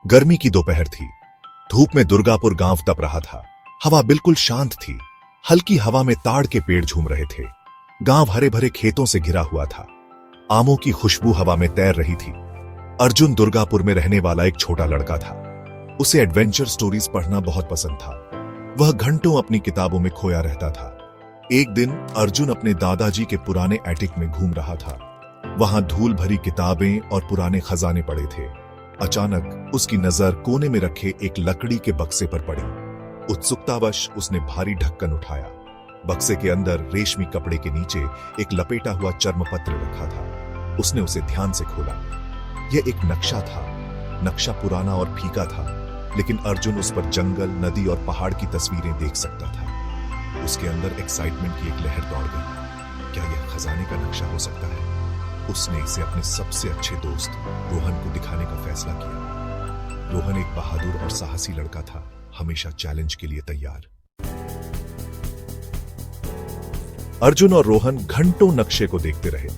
गर्मी की दोपहर थी। धूप में दुर्गापुर गांव तप रहा था। हवा बिल्कुल शांत थी। हल्की हवा में ताड़ के पेड़ झूम रहे थे। गांव हरे भरे खेतों से घिरा हुआ था। आमों की खुशबू हवा में तैर रही थी। अर्जुन दुर्गापुर में रहने वाला एक छोटा लड़का था। उसे एडवेंचर स्टोरीज पढ़ना बहुत पसंद था। वह घंटों अपनी किताबों में खोया रहता था। एक दिन अर्जुन अपने दादाजी के पुराने एटिक में घूम रहा था। वहां धूल भरी किताबें और पुराने खजाने पड़े थे। अचानक उसकी नजर कोने में रखे एक लकड़ी के बक्से पर पड़ी। उत्सुकतावश उसने भारी ढक्कन उठाया। बक्से के अंदर रेशमी कपड़े के नीचे एक लपेटा हुआ चर्मपत्र रखा था। उसने उसे ध्यान से खोला। यह एक नक्शा था। नक्शा पुराना और फीका था, लेकिन अर्जुन उस पर जंगल, नदी और पहाड़ की तस्वीरें देख सकता था। उसके अंदर एक्साइटमेंट की एक लहर दौड़ गई। क्या यह खजाने का नक्शा हो सकता है? उसने इसे अपने सबसे अच्छे दोस्त रोहन को दिखाने का फैसला किया। रोहन एक बहादुर और साहसी लड़का था, हमेशा चैलेंज के लिए तैयार। अर्जुन और रोहन घंटों नक्शे को देखते रहे।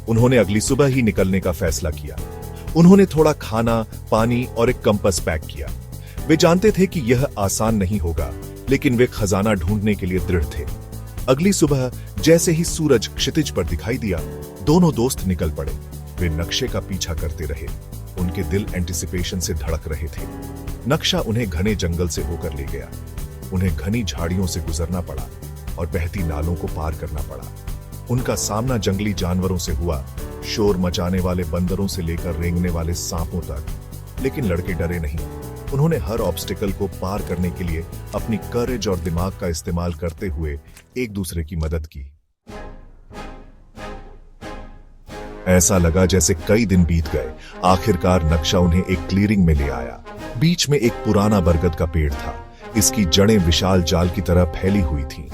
उन्होंने अगली सुबह ही निकलने का फैसला किया। उन्होंने थोड़ा खाना, पानी और एक कंपास पैक किया। वे जानते थे कि यह आसान नहीं होगा, लेकिन वे खजाना ढूंढने के लिए दृढ़ थे। अगली सुबह जैसे ही सूरज क्षितिज पर दिखाई दिया, दोनों दोस्त निकल पड़े। वे नक्शे का पीछा करते रहे। उनके दिल एंटिसिपेशन से धड़क रहे थे। नक्शा उन्हें घने जंगल से होकर ले गया। उन्हें घनी झाड़ियों से गुजरना पड़ा और बहती नालों को पार करना पड़ा। उनका सामना जंगली जानवरों से हुआ, शोर मचाने वाले बंदरों से लेकर रेंगने वाले सांपों तक। लेकिन लड़के डरे नहीं। उन्होंने हर ऑब्स्टिकल को पार करने के लिए अपनी करेज और दिमाग का इस्तेमाल करते हुए एक दूसरे की मदद की। ऐसा लगा जैसे कई दिन बीत गए। आखिरकार नक्शा उन्हें एक क्लीयरिंग में ले आया। बीच में एक पुराना बरगद का पेड़ था। इसकी जड़ें विशाल जाल की तरह फैली हुई थीं।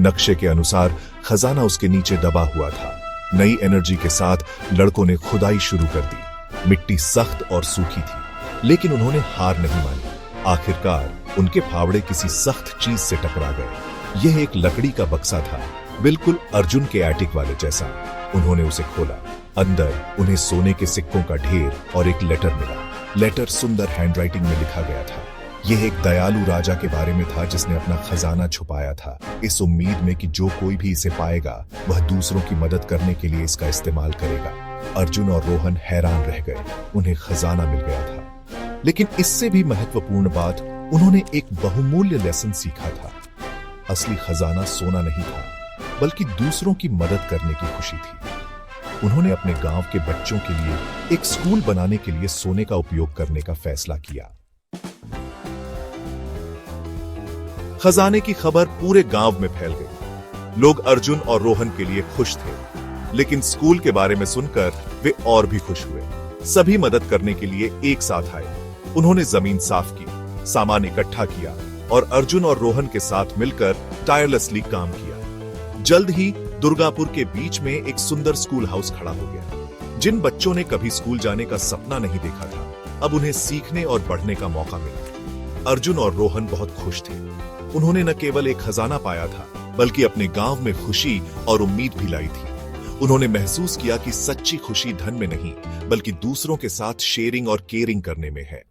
नक्शे के अनुसार खजाना उसके नीचे दबा हुआ था। नई एनर्जी के साथ लड़कों ने खुदाई शुरू कर दी। मिट्टी सख्त और सूखी थी, लेकिन उन्होंने हार नहीं मानी। आखिरकार उनके फावड़े किसी सख्त चीज से टकरा गए। यह एक लकड़ी का बक्सा था, बिल्कुल अर्जुन के एटिक वाले जैसा। उन्होंने उसे खोला। अंदर उन्हें सोने के सिक्कों का ढेर और एक लेटर मिला। लेटर सुंदर हैंडराइटिंग में लिखा गया था। यह एक दयालु राजा के बारे में था, जिसने अपना खजाना छुपाया था, इस उम्मीद में कि जो कोई भी इसे पाएगा वह दूसरों की मदद करने के लिए इसका इस्तेमाल करेगा। अर्जुन और रोहन हैरान रह गए। उन्हें खजाना मिल गया था, लेकिन इससे भी महत्वपूर्ण बात, उन्होंने एक बहुमूल्य लेसन सीखा था। असली खजाना सोना नहीं था, बल्कि दूसरों की मदद करने की खुशी थी। उन्होंने अपने गांव के बच्चों के लिए एक स्कूल बनाने के लिए सोने का उपयोग करने का फैसला किया। खजाने की खबर पूरे गांव में फैल गई। लोग अर्जुन और रोहन के लिए खुश थे, लेकिन स्कूल के बारे में सुनकर वे और भी खुश हुए। सभी मदद करने के लिए एक साथ आए। उन्होंने जमीन साफ की, सामान इकट्ठा किया और अर्जुन और रोहन के साथ मिलकर टायरलेसली काम किया। जल्द ही दुर्गापुर के बीच में एक सुंदर स्कूल हाउस खड़ा हो गया। जिन बच्चों ने कभी स्कूल जाने का सपना नहीं देखा था, अब उन्हें सीखने और बढ़ने का मौका मिला। अर्जुन और रोहन बहुत खुश थे। उन्होंने न केवल एक खजाना पाया था, बल्कि अपने गांव में खुशी और उम्मीद भी लाई थी। उन्होंने महसूस किया कि सच्ची खुशी धन में नहीं, बल्कि दूसरों के साथ शेयरिंग और केयरिंग करने में है।